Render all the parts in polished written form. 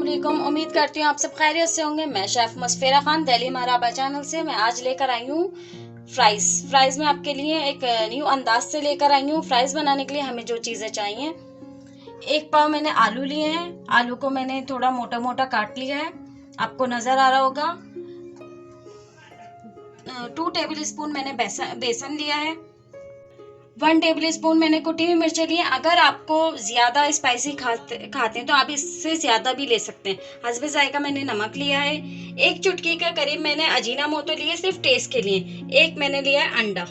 अस्सलामुअलैकुम। उम्मीद करती हूँ आप सब खैरियत से होंगे। मैं शेफ मुस्फिरा खान दिल्ली मराबा चैनल से मैं आज लेकर आई हूँ फ्राइज़ में आपके लिए एक न्यू अंदाज से लेकर आई हूँ। फ्राइज़ बनाने के लिए हमें जो चीज़ें चाहिए, एक पाव मैंने आलू लिए हैं। आलू को मैंने थोड़ा मोटा मोटा काट लिया है, आपको नज़र आ रहा होगा। 2 टेबल स्पून मैंने बेसन लिया है। 1 टेबल स्पून मैंने कुटी हुई मिर्चें ली हैं। अगर आपको ज़्यादा स्पाइसी खाते हैं तो आप इससे ज़्यादा भी ले सकते हैं। हस्बे जायका मैंने नमक लिया है। 1 चुटकी के करीब मैंने अजीनामोटो लिए, सिर्फ टेस्ट के लिए। 1 मैंने लिया है अंडा।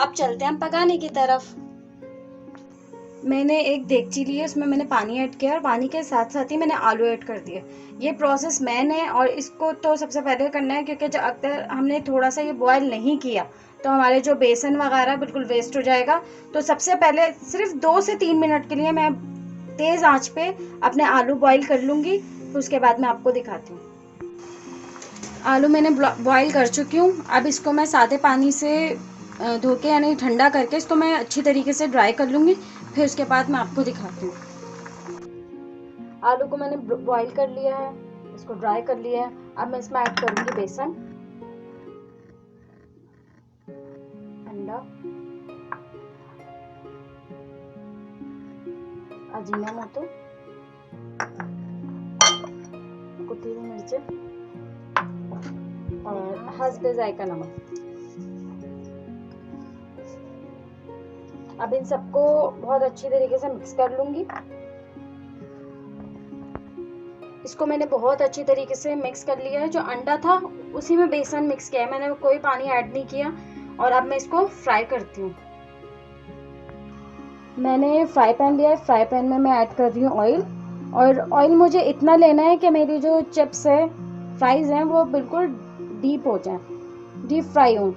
अब चलते हैं हम पकाने की तरफ। मैंने एक देगची ली है, उसमें मैंने पानी ऐड किया और पानी के साथ साथ ही मैंने आलू ऐड कर दिए। ये प्रोसेस मैंने और इसको तो सबसे पहले करना है, क्योंकि जब अगर हमने थोड़ा सा ये बॉयल नहीं किया तो हमारे जो बेसन वगैरह बिल्कुल वेस्ट हो जाएगा। तो सबसे पहले सिर्फ 2 से 3 मिनट के लिए मैं तेज़ आंच पे अपने आलू बॉयल कर लूँगी, फिर उसके बाद मैं आपको दिखाती हूँ। आलू मैंने बॉयल कर चुकी हूँ। अब इसको मैं सादे पानी से धो के यानी ठंडा करके इसको मैं अच्छी तरीके से ड्राई कर लूँगी, फिर उसके बाद मैं आपको दिखाती हूँ। आलू को मैंने बॉईल कर लिया है, इसको ड्राई कर लिया है। अब मैं इसमें ऐड करूँगी बेसन, अंडा, अजीनामोटो, कुटी हुई मिर्चें और हस्बे जायका नमक। अब इन सबको बहुत अच्छी तरीके से मिक्स कर लूँगी। इसको मैंने बहुत अच्छी तरीके से मिक्स कर लिया है। जो अंडा था उसी में बेसन मिक्स किया है, मैंने कोई पानी ऐड नहीं किया। और अब मैं इसको फ्राई करती हूँ। मैंने फ्राई पैन लिया है, फ्राई पैन में मैं ऐड कर रही हूँ ऑयल। और ऑयल मुझे इतना लेना है कि मेरी जो चिप्स है, फ्राइज़ हैं, वो बिल्कुल डीप हो जाए, डीप फ्राई हो।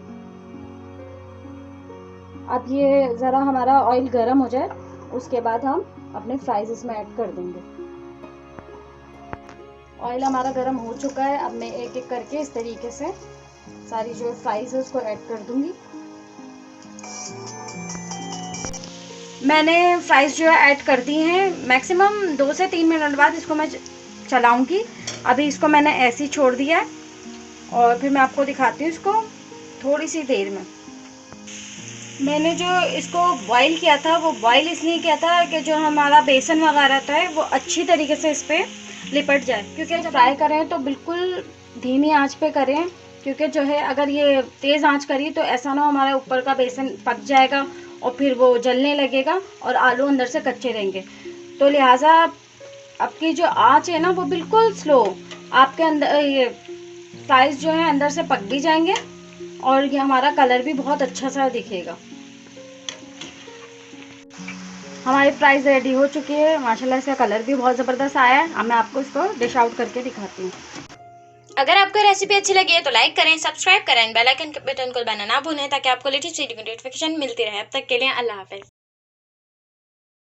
अब ये ज़रा हमारा ऑयल गर्म हो जाए, उसके बाद हम अपने फ्राइज़ इसमें ऐड कर देंगे। ऑयल हमारा गर्म हो चुका है। अब मैं एक एक करके इस तरीके से सारी जो फ्राइज़ है उसको ऐड कर दूंगी। मैंने फ्राइज़ जो है ऐड कर दी हैं। मैक्सिमम 2 से 3 मिनट बाद इसको मैं चलाऊंगी। अभी इसको मैंने ऐसे ही छोड़ दिया है और फिर मैं आपको दिखाती हूँ इसको थोड़ी सी देर में। मैंने जो इसको बॉईल किया था वो बॉईल इसलिए किया था कि जो हमारा बेसन वगैरह था वो अच्छी तरीके से इस पर लिपट जाए। क्योंकि जब फ्राई करें तो बिल्कुल धीमी आंच पे करें, क्योंकि जो है अगर ये तेज़ आंच करी तो ऐसा ना हमारा ऊपर का बेसन पक जाएगा और फिर वो जलने लगेगा और आलू अंदर से कच्चे रहेंगे। तो लिहाजा आपकी जो आंच है ना वो बिल्कुल स्लो, आपके अंदर ये फ्राइज़ जो है अंदर से पक भी जाएंगे और ये हमारा कलर भी बहुत अच्छा सा दिखेगा। हमारी फ्राइज़ रेडी हो चुकी है, माशाल्लाह इसका कलर भी बहुत ज़बरदस्त आया है। अब मैं आपको इसको डिश आउट करके दिखाती हूँ। अगर आपको रेसिपी अच्छी लगी है तो लाइक करें, सब्सक्राइब करें, बेल आइकन के बटन को दबाना ना भूलें ताकि आपको लेटेस्ट वीडियो की नोटिफिकेशन मिलती रहे। अब तक के लिए अल्लाह हाफ़िज़।